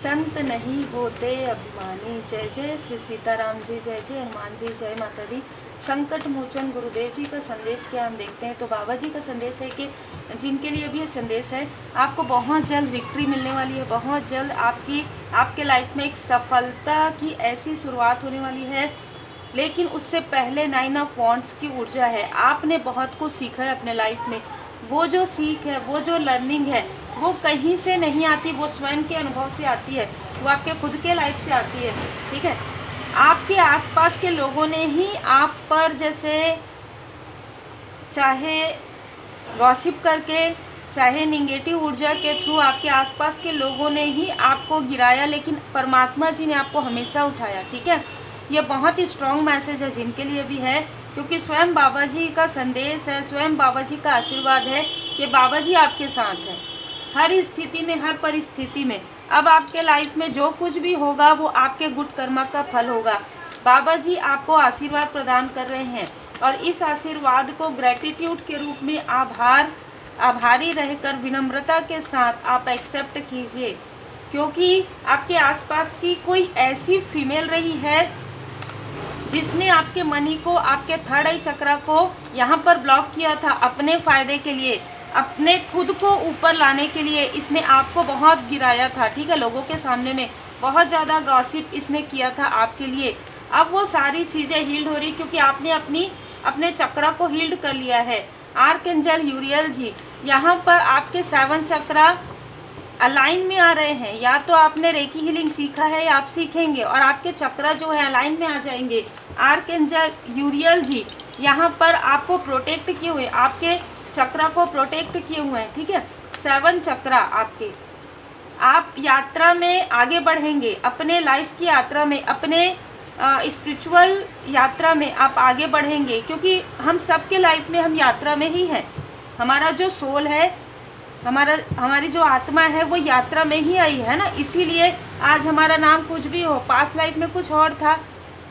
संत नहीं होते अभिमानी। जय जय श्री सीताराम जी, जय जय हनुमान जी, जय माता दी। संकट मोचन गुरुदेव जी का संदेश क्या हम देखते हैं तो बाबा जी का संदेश है कि जिनके लिए भी ये संदेश है, आपको बहुत जल्द विक्ट्री मिलने वाली है। बहुत जल्द आपके लाइफ में एक सफलता की ऐसी शुरुआत होने वाली है। लेकिन उससे पहले 9 ऑफ वॉन्ड्स की ऊर्जा है। आपने बहुत कुछ सीखा है अपने लाइफ में। वो जो सीख है, वो जो लर्निंग है, वो कहीं से नहीं आती, वो स्वयं के अनुभव से आती है, वो आपके खुद के लाइफ से आती है। ठीक है, आपके आसपास के लोगों ने ही आप पर, जैसे चाहे गॉसिप करके, चाहे निगेटिव ऊर्जा के थ्रू, आपके आसपास के लोगों ने ही आपको गिराया, लेकिन परमात्मा जी ने आपको हमेशा उठाया। ठीक है, ये बहुत ही स्ट्रॉन्ग मैसेज है जिनके लिए भी है, क्योंकि स्वयं बाबा जी का संदेश है, स्वयं बाबा जी का आशीर्वाद है कि बाबा जी आपके साथ हैं हर स्थिति में, हर परिस्थिति में। अब आपके लाइफ में जो कुछ भी होगा वो आपके गुड कर्मा का फल होगा। बाबा जी आपको आशीर्वाद प्रदान कर रहे हैं और इस आशीर्वाद को ग्रेटिट्यूड के रूप में आभारी रहकर विनम्रता के साथ आप एक्सेप्ट कीजिए, क्योंकि आपके आसपास की कोई ऐसी फीमेल रही है जिसने आपके मनी को, आपके थर्ड आई चक्रा को यहाँ पर ब्लॉक किया था अपने फ़ायदे के लिए, अपने खुद को ऊपर लाने के लिए। इसने आपको बहुत गिराया था। ठीक है, लोगों के सामने में बहुत ज़्यादा गॉसिप इसने किया था आपके लिए। अब वो सारी चीज़ें हील्ड हो रही, क्योंकि आपने अपने चक्रा को हील्ड कर लिया है। आर्कएंजल यूरियल जी यहाँ पर आपके 7 चक्रा अलाइन में आ रहे हैं। या तो आपने रेकी हीलिंग सीखा है या आप सीखेंगे, और आपके चक्रा जो है अलाइन में आ जाएंगे। आर्कएंजल यूरियल जी यहाँ पर आपको प्रोटेक्ट किए हुए, आपके चक्रा को प्रोटेक्ट किए हुए हैं। ठीक है, 7 चक्रा आपके, आप यात्रा में आगे बढ़ेंगे, अपने लाइफ की यात्रा में, अपने स्पिरिचुअल यात्रा में आप आगे बढ़ेंगे, क्योंकि हम सबके लाइफ में हम यात्रा में ही हैं। हमारा जो सोल है, हमारी जो आत्मा है, वो यात्रा में ही आई है ना। इसीलिए आज हमारा नाम कुछ भी हो, पास्ट लाइफ में कुछ और था,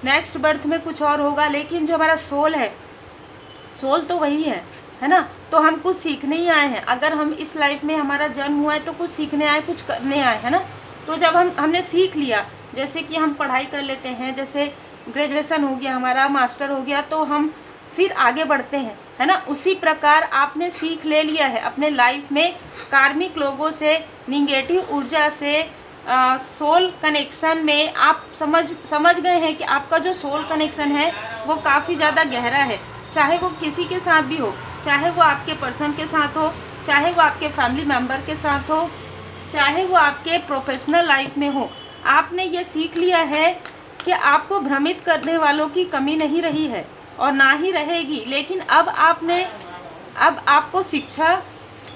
नेक्स्ट बर्थ में कुछ और होगा, लेकिन जो हमारा सोल है, सोल तो वही है ना। तो हम कुछ सीखने ही आए हैं। अगर हम इस लाइफ में, हमारा जन्म हुआ है तो कुछ सीखने आए, कुछ करने आए, है ना। तो जब हमने सीख लिया, जैसे कि हम पढ़ाई कर लेते हैं, जैसे ग्रेजुएशन हो गया हमारा, मास्टर हो गया, तो हम फिर आगे बढ़ते हैं, है ना। उसी प्रकार आपने सीख ले लिया है अपने लाइफ में कार्मिक लोगों से, निगेटिव ऊर्जा से, सोल कनेक्शन में आप समझ गए हैं कि आपका जो सोल कनेक्शन है वो काफ़ी ज़्यादा गहरा है। चाहे वो किसी के साथ भी हो, चाहे वो आपके पर्सन के साथ हो, चाहे वो आपके फैमिली मेम्बर के साथ हो, चाहे वो आपके प्रोफेशनल लाइफ में हो, आपने ये सीख लिया है कि आपको भ्रमित करने वालों की कमी नहीं रही है और ना ही रहेगी। लेकिन अब आपको शिक्षा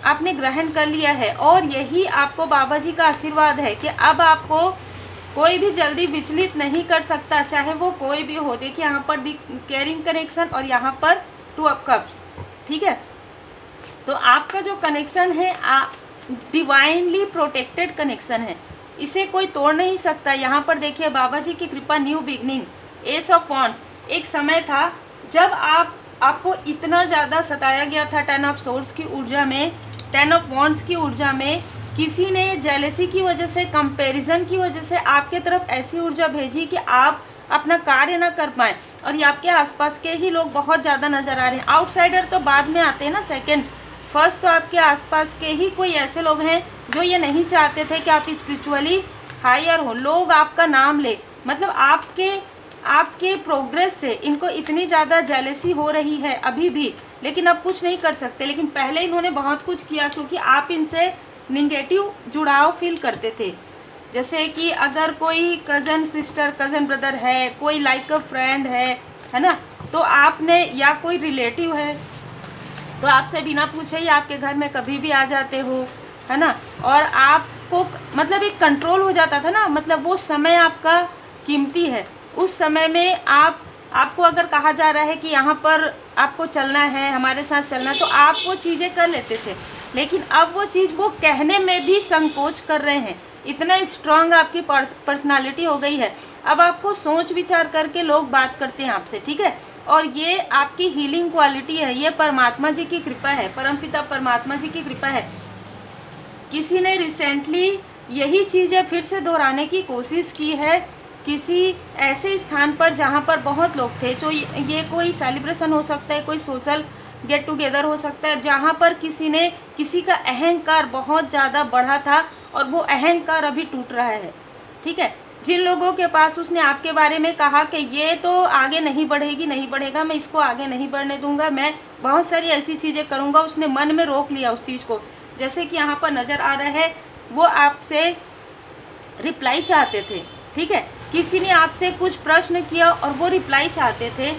आपने ग्रहण कर लिया है, और यही आपको बाबा जी का आशीर्वाद है कि अब आपको कोई भी जल्दी विचलित नहीं कर सकता, चाहे वो कोई भी हो। देखिए यहाँ पर केयरिंग कनेक्शन और यहाँ पर 2 ऑफ कप्स। ठीक है, तो आपका जो कनेक्शन है डिवाइनली प्रोटेक्टेड कनेक्शन है, इसे कोई तोड़ नहीं सकता। यहाँ पर देखिए बाबा जी की कृपा, new beginning, S of wands. एक समय था जब आपको इतना ज़्यादा सताया गया था 10 ऑफ सोर्स की ऊर्जा में, 10 ऑफ वॉन्ड्स की ऊर्जा में। किसी ने जेलेसी की वजह से, कंपैरिजन की वजह से आपके तरफ ऐसी ऊर्जा भेजी कि आप अपना कार्य ना कर पाए, और ये आपके आसपास के ही लोग बहुत ज़्यादा नज़र आ रहे हैं। आउटसाइडर तो बाद में आते हैं ना, सेकंड। फर्स्ट तो आपके आसपास के ही कोई ऐसे लोग हैं जो ये नहीं चाहते थे कि आप स्पिरिचुअली हायर हो, लोग आपका नाम ले। मतलब आपके प्रोग्रेस से इनको इतनी ज़्यादा जेलेसी हो रही है अभी भी, लेकिन अब कुछ नहीं कर सकते। लेकिन पहले इन्होंने बहुत कुछ किया, क्योंकि आप इनसे निगेटिव जुड़ाव फील करते थे। जैसे कि अगर कोई कज़न सिस्टर, कज़न ब्रदर है, कोई लाइक अ फ्रेंड है ना, तो आपने, या कोई रिलेटिव है, तो आपसे बिना पूछे ही आपके घर में कभी भी आ जाते हो, है ना। और आपको मतलब एक कंट्रोल हो जाता था ना, मतलब वो समय आपका कीमती है। उस समय में आपको अगर कहा जा रहा है कि यहाँ पर आपको चलना है, हमारे साथ चलना, तो आप वो चीज़ें कर लेते थे। लेकिन अब वो चीज़ वो कहने में भी संकोच कर रहे हैं। इतना स्ट्रांग आपकी पर्सनालिटी हो गई है, अब आपको सोच विचार करके लोग बात करते हैं आपसे। ठीक है, और ये आपकी हीलिंग क्वालिटी है, ये परमात्मा जी की कृपा है, परमपिता परमात्मा जी की कृपा है। किसी ने रिसेंटली यही चीज़ें फिर से दोहराने की कोशिश की है किसी ऐसे स्थान पर जहाँ पर बहुत लोग थे। जो ये कोई सेलिब्रेशन हो सकता है, कोई सोशल गेट टुगेदर हो सकता है, जहाँ पर किसी का अहंकार बहुत ज़्यादा बढ़ा था और वो अहंकार अभी टूट रहा है। ठीक है, जिन लोगों के पास उसने आपके बारे में कहा कि ये तो आगे नहीं बढ़ेगी, नहीं बढ़ेगा, मैं इसको आगे नहीं बढ़ने दूंगा, मैं बहुत सारी ऐसी चीज़ें करूंगा, उसने मन में रोक लिया उस चीज़ को। जैसे कि यहाँ पर नज़र आ रहा है, वो आपसे रिप्लाई चाहते थे। ठीक है, किसी ने आपसे कुछ प्रश्न किया और वो रिप्लाई चाहते थे।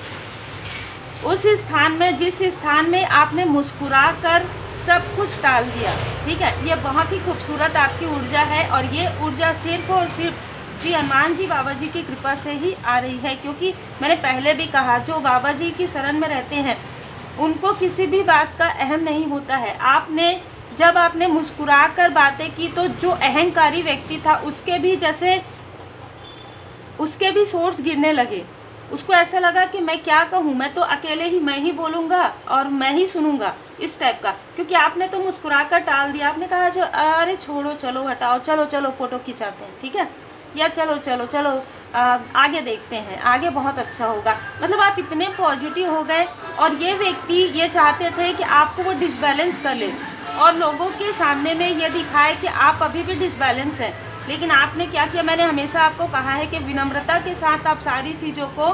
उस स्थान में, जिस स्थान में आपने मुस्कुरा कर सब कुछ टाल दिया। ठीक है, ये बहुत ही खूबसूरत आपकी ऊर्जा है और ये ऊर्जा सिर्फ और सिर्फ श्री हनुमान जी बाबा जी की कृपा से ही आ रही है। क्योंकि मैंने पहले भी कहा, जो बाबा जी की शरण में रहते हैं उनको किसी भी बात का अहम नहीं होता है। जब आपने मुस्कुरा कर बातें की तो जो अहंकारी व्यक्ति था उसके भी सोर्स गिरने लगे। उसको ऐसा लगा कि मैं क्या कहूँ, मैं तो अकेले ही, मैं ही बोलूँगा और मैं ही सुनूंगा, इस टाइप का। क्योंकि आपने तो मुस्कुरा कर टाल दिया, आपने कहा जो अरे छोड़ो, चलो हटाओ, चलो चलो फोटो खिंचाते हैं, ठीक है, या चलो चलो चलो आगे देखते हैं, आगे बहुत अच्छा होगा। मतलब आप इतने पॉजिटिव हो गए और ये व्यक्ति ये चाहते थे कि आपको वो डिसबैलेंस कर ले और लोगों के सामने में ये दिखाए कि आप अभी भी डिसबैलेंस हैं। लेकिन आपने क्या किया, मैंने हमेशा आपको कहा है कि विनम्रता के साथ आप सारी चीज़ों को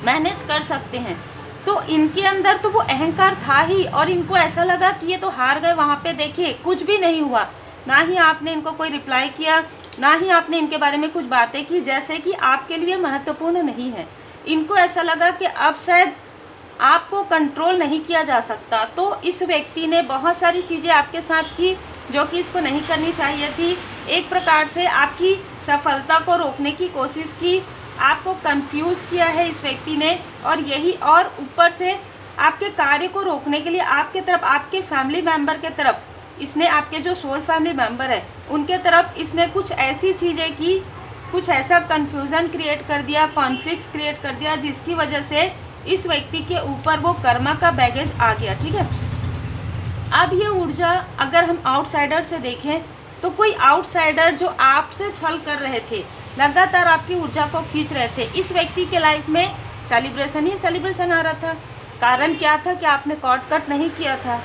मैनेज कर सकते हैं। तो इनके अंदर तो वो अहंकार था ही और इनको ऐसा लगा कि ये तो हार गए। वहाँ पे देखिए कुछ भी नहीं हुआ, ना ही आपने इनको कोई रिप्लाई किया, ना ही आपने इनके बारे में कुछ बातें की जैसे कि आपके लिए महत्वपूर्ण नहीं है। इनको ऐसा लगा कि अब शायद आपको कंट्रोल नहीं किया जा सकता। तो इस व्यक्ति ने बहुत सारी चीज़ें आपके साथ की जो कि इसको नहीं करनी चाहिए थी। एक प्रकार से आपकी सफलता को रोकने की कोशिश की, आपको कंफ्यूज किया है इस व्यक्ति ने। और ऊपर से आपके कार्य को रोकने के लिए आपके तरफ, आपके फैमिली मेम्बर के तरफ इसने, आपके जो सोल फैमिली मेम्बर है उनके तरफ इसने कुछ ऐसी चीज़ें की, कुछ ऐसा कन्फ्यूज़न क्रिएट कर दिया, कॉन्फ्लिक्ट क्रिएट कर दिया, जिसकी वजह से इस व्यक्ति के ऊपर वो कर्मा का बैगेज आ गया। ठीक है, अब ये ऊर्जा अगर हम आउटसाइडर से देखें तो कोई आउटसाइडर जो आपसे छल कर रहे थे, लगातार आपकी ऊर्जा को खींच रहे थे, इस व्यक्ति के लाइफ में सेलिब्रेशन ही सेलिब्रेशन आ रहा था। कारण क्या था कि आपने कॉर्ड कट नहीं किया था।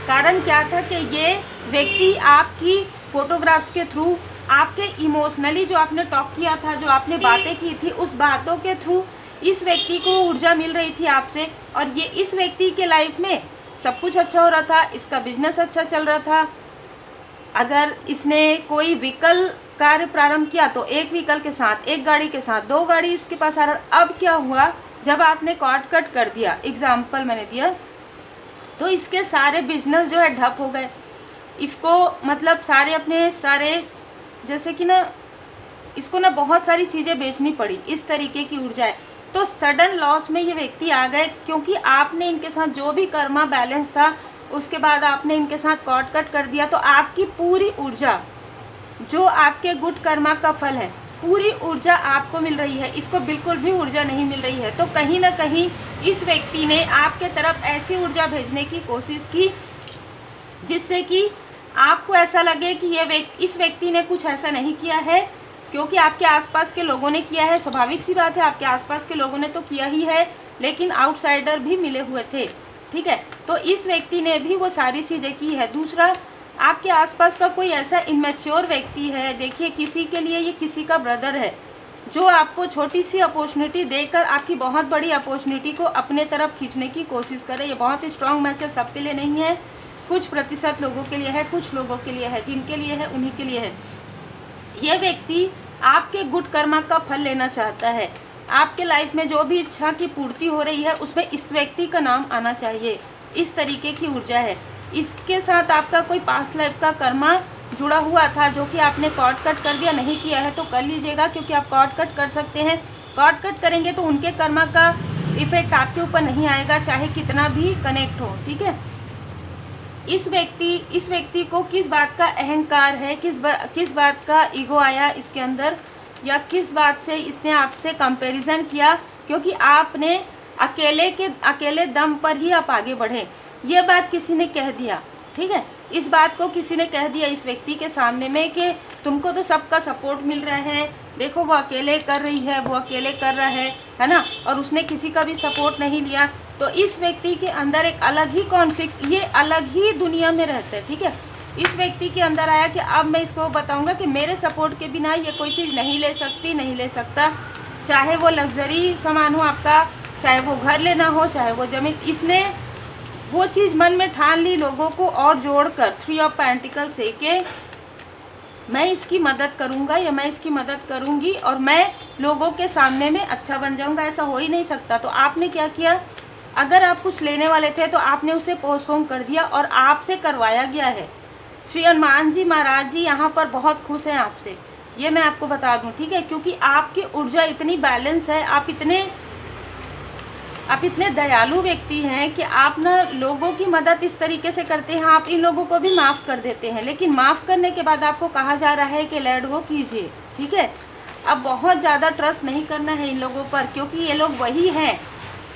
कारण क्या था कि ये व्यक्ति आपकी फोटोग्राफ्स के थ्रू, आपके इमोशनली जो आपने टॉक किया था, जो आपने बातें की थी, उस बातों के थ्रू इस व्यक्ति को ऊर्जा मिल रही थी आपसे। और ये इस व्यक्ति के लाइफ में सब कुछ अच्छा हो रहा था, इसका बिजनेस अच्छा चल रहा था। अगर इसने कोई व्हीकल कार्य प्रारंभ किया तो एक व्हीकल के साथ, एक गाड़ी के साथ, 2 गाड़ी इसके पास आ रहा। अब क्या हुआ, जब आपने कॉर्ड कट कर दिया, एग्जाम्पल मैंने दिया, तो इसके सारे बिजनेस जो है ठप हो गए। इसको मतलब सारे जैसे कि ना, इसको ना बहुत सारी चीज़ें बेचनी पड़ी, इस तरीके की ऊर्जा है। तो सडन लॉस में ये व्यक्ति आ गए क्योंकि आपने इनके साथ जो भी कर्मा बैलेंस था उसके बाद आपने इनके साथ कॉर्ड कट कर दिया। तो आपकी पूरी ऊर्जा, जो आपके गुड कर्मा का फल है, पूरी ऊर्जा आपको मिल रही है, इसको बिल्कुल भी ऊर्जा नहीं मिल रही है। तो कहीं ना कहीं इस व्यक्ति ने आपके तरफ ऐसी ऊर्जा भेजने की कोशिश की जिससे कि आपको ऐसा लगे कि इस व्यक्ति ने कुछ ऐसा नहीं किया है, क्योंकि आपके आसपास के लोगों ने किया है। स्वाभाविक सी बात है, आपके आसपास के लोगों ने तो किया ही है, लेकिन आउटसाइडर भी मिले हुए थे। ठीक है, तो इस व्यक्ति ने भी वो सारी चीज़ें की है। दूसरा, आपके आसपास का कोई ऐसा इमेच्योर व्यक्ति है, देखिए किसी के लिए ये किसी का ब्रदर है, जो आपको छोटी सी अपॉर्चुनिटी देकर आपकी बहुत बड़ी अपॉर्चुनिटी को अपने तरफ खींचने की कोशिश करे। ये बहुत ही स्ट्रॉन्ग मैसेज सबके लिए नहीं है, कुछ प्रतिशत लोगों के लिए है, कुछ लोगों के लिए है, जिनके लिए है उन्हीं के लिए है। यह व्यक्ति आपके गुड कर्मा का फल लेना चाहता है। आपके लाइफ में जो भी इच्छा की पूर्ति हो रही है उसमें इस व्यक्ति का नाम आना चाहिए। इस तरीके की ऊर्जा है। इसके साथ आपका कोई पास्ट लाइफ का कर्मा जुड़ा हुआ था जो कि आपने कॉर्ड कट कर दिया, नहीं किया है तो कर लीजिएगा, क्योंकि आप कॉर्ड कट कर सकते हैं। कॉर्ड कट करेंगे तो उनके कर्मा का इफेक्ट आपके ऊपर नहीं आएगा, चाहे कितना भी कनेक्ट हो। ठीक है, इस व्यक्ति को किस बात का अहंकार है, किस बात का ईगो आया इसके अंदर, या किस बात से इसने आपसे कंपैरिजन किया, क्योंकि आपने अकेले दम पर ही आप आगे बढ़े, ये बात किसी ने कह दिया। ठीक है, इस बात को किसी ने कह दिया इस व्यक्ति के सामने में कि तुमको तो सबका सपोर्ट मिल रहा है, देखो वो अकेले कर रही है, वो अकेले कर रहा है ना, और उसने किसी का भी सपोर्ट नहीं लिया। तो इस व्यक्ति के अंदर एक अलग ही कॉन्फ्लिक्ट, ये अलग ही दुनिया में रहता है, ठीक है। इस व्यक्ति के अंदर आया कि अब मैं इसको बताऊंगा कि मेरे सपोर्ट के बिना ये कोई चीज़ नहीं ले सकती, नहीं ले सकता, चाहे वो लग्जरी सामान हो आपका, चाहे वो घर लेना हो, चाहे वो ज़मीन। इसने वो चीज़ मन में ठान ली लोगों को और जोड़कर 3 ऑफ पेंटिकल्स से कि मैं इसकी मदद करूंगा या मैं इसकी मदद करूंगी और मैं लोगों के सामने में अच्छा बन जाऊंगा। ऐसा हो ही नहीं सकता। तो आपने क्या किया, अगर आप कुछ लेने वाले थे तो आपने उसे पोस्टपोन कर दिया और आपसे करवाया गया है। श्री हनुमान जी महाराज जी यहाँ पर बहुत खुश हैं आपसे, ये मैं आपको बता दूं, ठीक है, क्योंकि आपकी ऊर्जा इतनी बैलेंस है, आप इतने दयालु व्यक्ति हैं कि आप ना लोगों की मदद इस तरीके से करते हैं, आप इन लोगों को भी माफ़ कर देते हैं। लेकिन माफ़ करने के बाद आपको कहा जा रहा है कि लेट गो कीजिए, ठीक है। अब बहुत ज़्यादा ट्रस्ट नहीं करना है इन लोगों पर, क्योंकि ये लोग वही हैं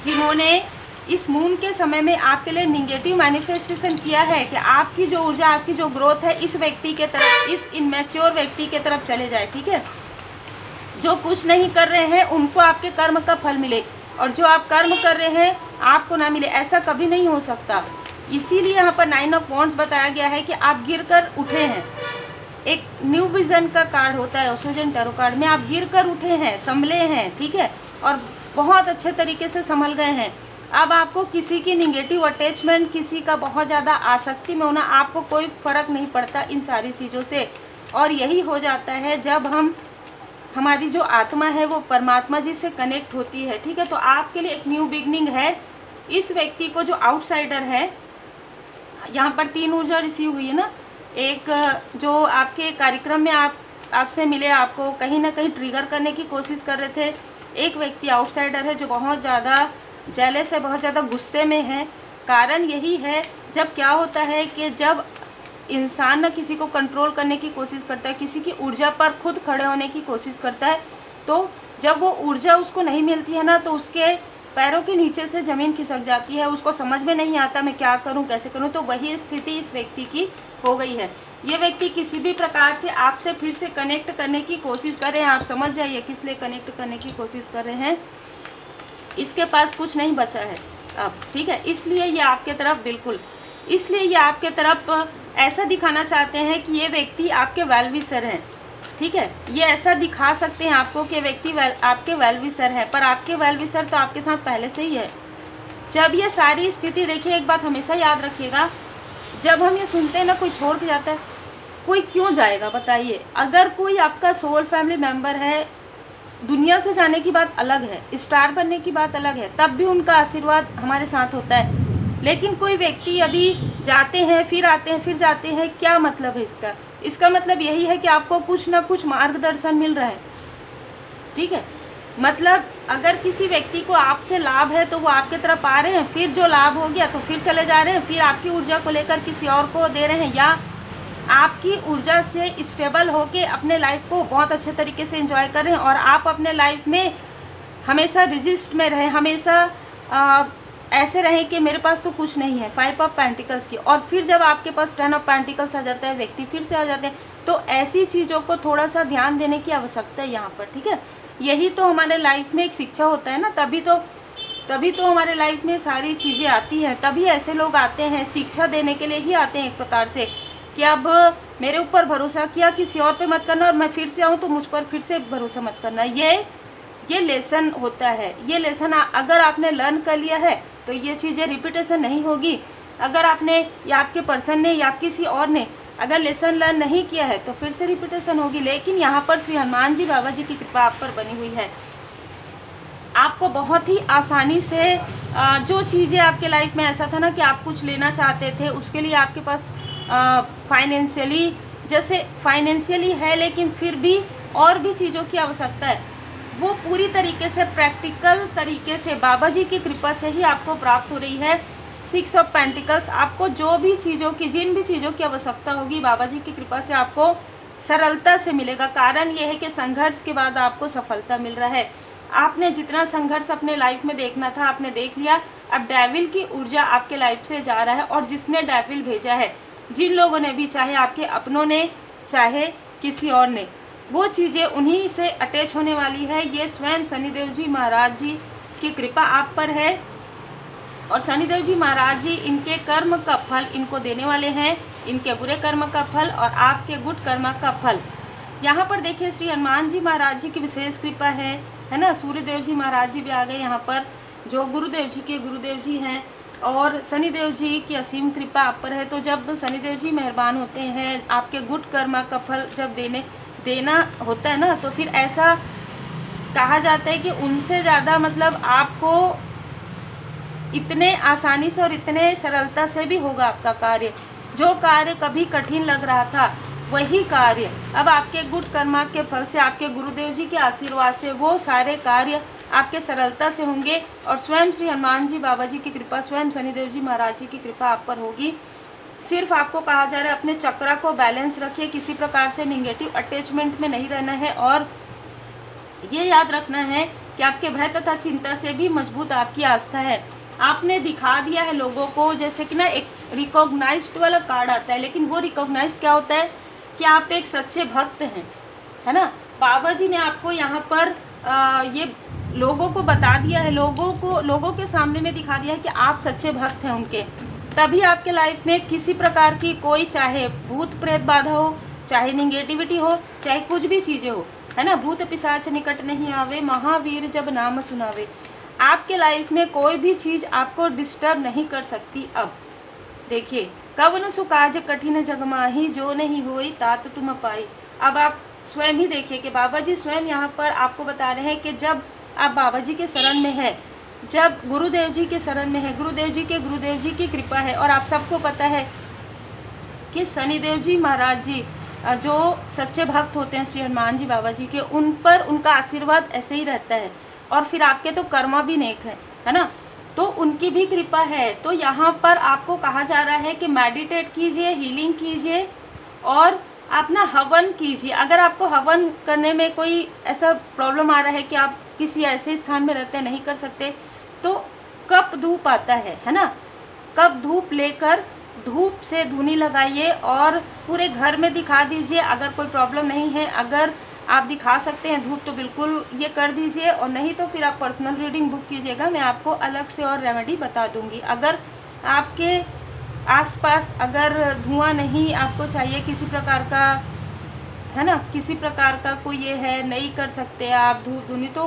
जिन्होंने इस मून के समय में आपके लिए निगेटिव मैनिफेस्टेशन किया है कि आपकी जो ऊर्जा, आपकी जो ग्रोथ है इस व्यक्ति के तरफ, इस इनमैच्योर व्यक्ति के तरफ चले जाए, ठीक है। जो कुछ नहीं कर रहे हैं उनको आपके कर्म का फल मिले, और जो आप कर्म कर रहे हैं आपको ना मिले, ऐसा कभी नहीं हो सकता। इसीलिए यहाँ पर 9 ऑफ वॉन्ड्स बताया गया है कि आप गिर कर उठे हैं। एक न्यू विजन का कार्ड होता है ओशोजन टैरो कार्ड में, आप गिर कर उठे हैं, संभले हैं, ठीक है, और बहुत अच्छे तरीके से संभल गए हैं। अब आपको किसी की निगेटिव अटैचमेंट, किसी का बहुत ज़्यादा आसक्ति में होना, आपको कोई फ़र्क नहीं पड़ता इन सारी चीज़ों से। और यही हो जाता है जब हमारी जो आत्मा है वो परमात्मा जी से कनेक्ट होती है, ठीक है। तो आपके लिए एक न्यू बिगनिंग है। इस व्यक्ति को जो आउटसाइडर है, यहाँ पर 3 ऊर्जा रिसीव हुई है ना, एक जो आपके कार्यक्रम में आपसे मिले, आपको कहीं ना कहीं ट्रिगर करने की कोशिश कर रहे थे। एक व्यक्ति आउटसाइडर है जो बहुत ज़्यादा जेलस है, बहुत ज़्यादा गुस्से में है। कारण यही है, जब क्या होता है कि जब इंसान ना किसी को कंट्रोल करने की कोशिश करता है, किसी की ऊर्जा पर खुद खड़े होने की कोशिश करता है, तो जब वो ऊर्जा उसको नहीं मिलती है ना, तो उसके पैरों के नीचे से ज़मीन खिसक जाती है, उसको समझ में नहीं आता मैं क्या करूं, कैसे करूं। तो वही स्थिति इस व्यक्ति की हो गई है। ये व्यक्ति किसी भी प्रकार से आपसे फिर से कनेक्ट करने की कोशिश कर रहे हैं। आप समझ जाइए किस लिए कनेक्ट करने की कोशिश कर रहे हैं। इसके पास कुछ नहीं बचा है अब, ठीक है। इसलिए ये आपके तरफ ऐसा दिखाना चाहते हैं कि ये व्यक्ति आपके वेल विशर हैं, ठीक है। ये ऐसा दिखा सकते हैं आपको कि व्यक्ति आपके वेल विशर है, पर आपके वेल विशर तो आपके साथ पहले से ही है। जब ये सारी स्थिति, देखिए एक बात हमेशा याद रखिएगा, जब हम ये सुनते हैं ना कोई छोड़ के जाता है, कोई क्यों जाएगा बताइए। अगर कोई आपका सोल फैमिली मेम्बर है, दुनिया से जाने की बात अलग है, स्टार बनने की बात अलग है, तब भी उनका आशीर्वाद हमारे साथ होता है। लेकिन कोई व्यक्ति अभी जाते हैं, फिर आते हैं, फिर जाते हैं, क्या मतलब है इसका? इसका मतलब यही है कि आपको कुछ ना कुछ मार्गदर्शन मिल रहा है, ठीक है। मतलब अगर किसी व्यक्ति को आपसे लाभ है तो वो आपके तरफ आ रहे हैं, फिर जो लाभ हो गया तो फिर चले जा रहे हैं, फिर आपकी ऊर्जा को लेकर किसी और को दे रहे हैं, या आपकी ऊर्जा से स्टेबल होके अपने लाइफ को बहुत अच्छे तरीके से एंजॉय कर रहे हैं, और आप अपने लाइफ में हमेशा रजिस्ट में रहें, हमेशा ऐसे रहें कि मेरे पास तो कुछ नहीं है, 5 ऑफ पेंटिकल्स की, और फिर जब आपके पास 10 ऑफ पेंटिकल्स आ जाता है, व्यक्ति फिर से आ जाते हैं। तो ऐसी चीज़ों को थोड़ा सा ध्यान देने की आवश्यकता है यहाँ पर, ठीक है। यही तो हमारे लाइफ में एक शिक्षा होता है ना, तभी तो हमारे लाइफ में सारी चीज़ें आती हैं, तभी ऐसे लोग आते हैं, शिक्षा देने के लिए ही आते हैं एक प्रकार से, कि अब मेरे ऊपर भरोसा किया, किसी और पे मत करना, और मैं फिर से आऊँ तो मुझ पर फिर से भरोसा मत करना। ये लेसन होता है। ये लेसन अगर आपने लर्न कर लिया है तो ये चीज़ें रिपीटेशन नहीं होगी। अगर आपने या आपके पर्सन ने या किसी और ने अगर लेसन लर्न नहीं किया है तो फिर से रिपीटेशन होगी। लेकिन यहाँ पर श्री हनुमान जी बाबा जी की कृपा आप पर बनी हुई है। आपको बहुत ही आसानी से जो चीज़ें आपके लाइफ में ऐसा था ना कि आप कुछ लेना चाहते थे, उसके लिए आपके पास फाइनेंशियली है, लेकिन फिर भी और भी चीज़ों की आवश्यकता है, वो पूरी तरीके से प्रैक्टिकल तरीके से बाबा जी की कृपा से ही आपको प्राप्त हो रही है। 6 ऑफ पेंटिकल्स, आपको जो भी चीज़ों की, जिन भी चीज़ों की आवश्यकता होगी, बाबा जी की कृपा से आपको सरलता से मिलेगा। कारण ये है कि संघर्ष के बाद आपको सफलता मिल रहा है। आपने जितना संघर्ष अपने लाइफ में देखना था आपने देख लिया। अब डेविल की ऊर्जा आपके लाइफ से जा रहा है, और जिसने डेविल भेजा है जिन लोगों ने भी, चाहे आपके अपनों ने चाहे किसी और ने, वो चीज़ें उन्हीं से अटैच होने वाली है। ये स्वयं शनिदेव जी महाराज जी की कृपा आप पर है और शनिदेव जी महाराज जी इनके कर्म का फल इनको देने वाले हैं, इनके बुरे कर्म का फल और आपके गुड कर्म का फल। यहाँ पर देखिए श्री हनुमान जी महाराज जी की विशेष कृपा है ना। सूर्यदेव जी महाराज जी भी आ गए यहाँ पर, जो गुरुदेव जी के गुरुदेव जी हैं, और शनिदेव जी की असीम कृपा आप पर है। तो जब शनिदेव जी मेहरबान होते हैं, आपके गुड कर्म का फल जब देना होता है ना, तो फिर ऐसा कहा जाता है कि उनसे ज़्यादा मतलब आपको इतने आसानी से और इतने सरलता से भी होगा आपका कार्य। जो कार्य कभी कठिन लग रहा था, वही कार्य अब आपके गुड कर्मा के फल से, आपके गुरुदेव जी के आशीर्वाद से वो सारे कार्य आपके सरलता से होंगे। और स्वयं श्री हनुमान जी बाबा जी की कृपा, स्वयं शनिदेव जी महाराज जी की कृपा आप पर होगी। सिर्फ आपको कहा जा रहा है अपने चक्र को बैलेंस रखिए, किसी प्रकार से निगेटिव अटैचमेंट में नहीं रहना है। और ये याद रखना है कि आपके भय तथा चिंता से भी मजबूत आपकी आस्था है। आपने दिखा दिया है लोगों को, जैसे कि ना एक रिकॉग्नाइज्ड वाला कार्ड आता है, लेकिन वो रिकॉग्नाइज्ड क्या होता है कि आप एक सच्चे भक्त हैं, है ना। बाबा जी ने आपको यहाँ पर ये लोगों को बता दिया है, लोगों के सामने में दिखा दिया है कि आप सच्चे भक्त हैं उनके। तभी आपके लाइफ में किसी प्रकार की कोई, चाहे भूत प्रेत बाधा हो, चाहे निगेटिविटी हो, चाहे कुछ भी चीज़ें हो, है ना। भूत पिशाच निकट नहीं आवे, महावीर जब नाम सुनावे। आपके लाइफ में कोई भी चीज़ आपको डिस्टर्ब नहीं कर सकती। अब देखिए, कवन सुकाज कठिन जग माही, जो नहीं होई तात तुम पाई। अब आप स्वयं ही देखिए कि बाबा जी स्वयं यहाँ पर आपको बता रहे हैं कि जब आप बाबा जी के शरण में है, जब गुरुदेव जी के शरण में है, गुरुदेव जी के गुरुदेव जी की कृपा है। और आप सबको पता है कि शनिदेव जी महाराज जी जो सच्चे भक्त होते हैं श्री हनुमान जी बाबा जी के, उन पर उनका आशीर्वाद ऐसे ही रहता है। और फिर आपके तो कर्मा भी नेक है ना, तो उनकी भी कृपा है। तो यहाँ पर आपको कहा जा रहा है कि मेडिटेट कीजिए, हीलिंग कीजिए और आप ना हवन कीजिए। अगर आपको हवन करने में कोई ऐसा प्रॉब्लम आ रहा है कि आप किसी ऐसे स्थान में रहते हैं, नहीं कर सकते, तो कप धूप आता है ना, कप धूप लेकर धूप से धुनी लगाइए और पूरे घर में दिखा दीजिए। अगर कोई प्रॉब्लम नहीं है, अगर आप दिखा सकते हैं धूप, तो बिल्कुल ये कर दीजिए। और नहीं तो फिर आप पर्सनल रीडिंग बुक कीजिएगा, मैं आपको अलग से और रेमेडी बता दूंगी। अगर आपके आसपास अगर धुआं नहीं आपको चाहिए किसी प्रकार का, है ना, किसी प्रकार का कोई ये है, नहीं कर सकते आप धूप धुनी, तो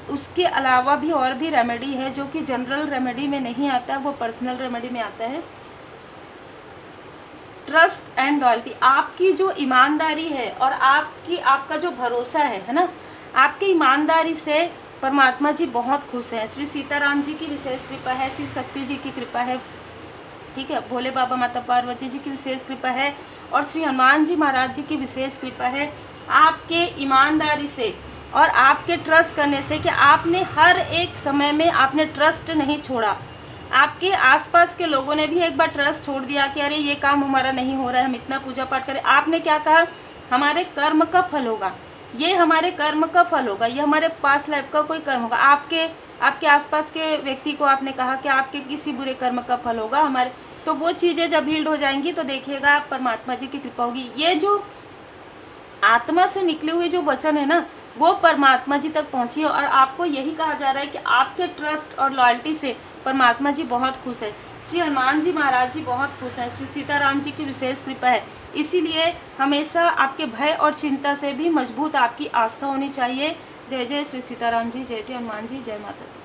उसके अलावा भी और भी रेमेडी है जो कि जनरल रेमेडी में नहीं आता, वो पर्सनल रेमेडी में आता है। ट्रस्ट एंड लॉयल्टी, आपकी जो ईमानदारी है और आपका जो भरोसा है ना, आपकी ईमानदारी से परमात्मा जी बहुत खुश हैं। श्री सीताराम जी की विशेष कृपा है, शिव शक्ति जी की कृपा है, ठीक है, भोले बाबा माता पार्वती जी की विशेष कृपा है और श्री हनुमान जी महाराज जी की विशेष कृपा है। आपके ईमानदारी से और आपके ट्रस्ट करने से कि आपने हर एक समय में आपने ट्रस्ट नहीं छोड़ा। आपके आसपास के लोगों ने भी एक बार ट्रस्ट छोड़ दिया कि अरे ये काम हमारा नहीं हो रहा है, हम इतना पूजा पाठ करें, आपने क्या कहा, हमारे कर्म का फल होगा, ये हमारे कर्म का फल होगा, ये हमारे पास्ट लाइफ का कोई कर्म होगा। आपके आसपास के व्यक्ति को आपने कहा कि आपके किसी बुरे कर्म का फल होगा हमारे, तो वो चीज़ें जब हील्ड हो जाएंगी तो देखिएगा परमात्मा जी की कृपा होगी। ये जो आत्मा से निकले हुए जो वचन है ना, वो परमात्मा जी तक पहुँची है और आपको यही कहा जा रहा है कि आपके ट्रस्ट और लॉयल्टी से परमात्मा जी बहुत खुश है, श्री हनुमान जी महाराज जी बहुत खुश हैं, श्री सीताराम जी की विशेष कृपा है। इसीलिए हमेशा आपके भय और चिंता से भी मजबूत आपकी आस्था होनी चाहिए। जय जय श्री सीताराम जी, जय जय हनुमान जी, जय माता दी।